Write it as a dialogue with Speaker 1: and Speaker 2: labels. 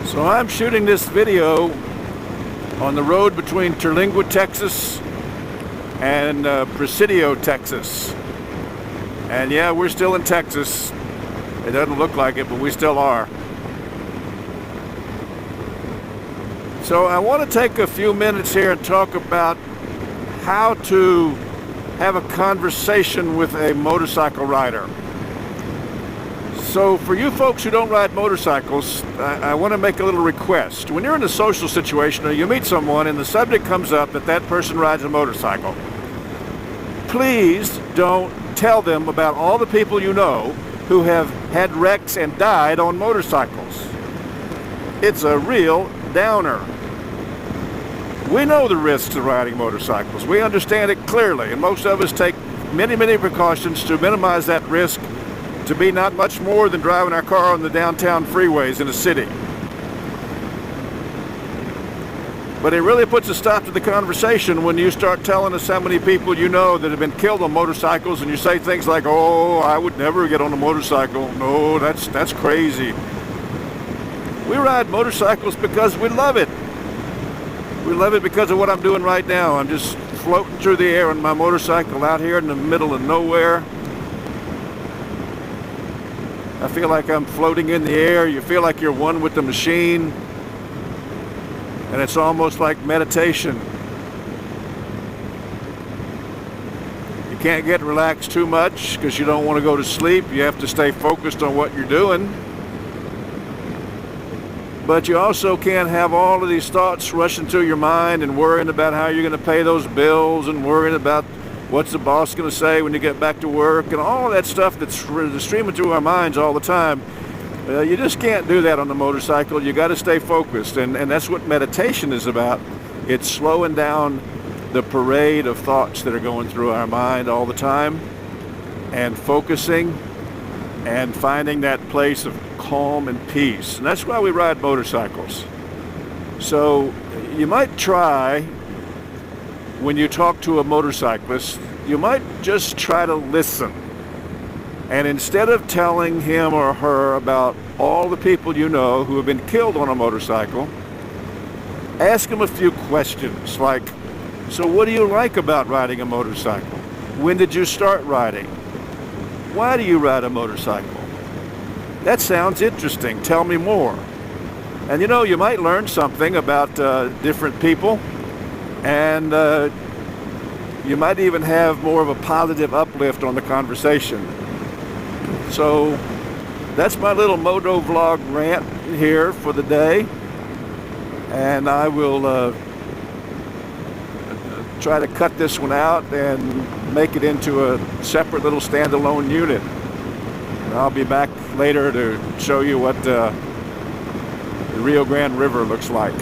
Speaker 1: So I'm shooting this video on the road between Terlingua, Texas and Presidio, Texas. And yeah, we're still in Texas. It doesn't look like it, but we still are. So I want to take a few minutes here and talk about how to have a conversation with a motorcycle rider. So for you folks who don't ride motorcycles, I want to make a little request. When you're in a social situation or you meet someone and the subject comes up that that person rides a motorcycle, please don't tell them about all the people you know who have had wrecks and died on motorcycles. It's a real downer. We know the risks of riding motorcycles. We understand it clearly, and most of us take many, many precautions to minimize that risk to be not much more than driving our car on the downtown freeways in a city. But it really puts a stop to the conversation when you start telling us how many people you know that have been killed on motorcycles, and you say things like, "Oh, I would never get on a motorcycle. No, that's crazy." We ride motorcycles because we love it. We love it because of what I'm doing right now. I'm just floating through the air on my motorcycle out here in the middle of nowhere. I feel like I'm floating in the air. You feel like you're one with the machine. And it's almost like meditation. You can't get relaxed too much because you don't want to go to sleep. You have to stay focused on what you're doing. But you also can't have all of these thoughts rushing through your mind and worrying about how you're going to pay those bills and worrying about what's the boss going to say when you get back to work and all that stuff that's streaming through our minds all the time. You just can't do that on the motorcycle. You got to stay focused, and that's what meditation is about. It's slowing down the parade of thoughts that are going through our mind all the time and focusing and finding that place of calm and peace. And that's why we ride motorcycles. So you might try, when you talk to a motorcyclist, you might just try to listen. And instead of telling him or her about all the people you know who have been killed on a motorcycle, ask them a few questions like, so what do you like about riding a motorcycle? When did you start riding? Why do you ride a motorcycle? That sounds interesting. Tell me more. And you might learn something about different people, and you might even have more of a positive uplift on the conversation. So that's my little Motovlog rant here for the day, and I will try to cut this one out and make it into a separate little standalone unit. And I'll be back later to show you what the Rio Grande River looks like.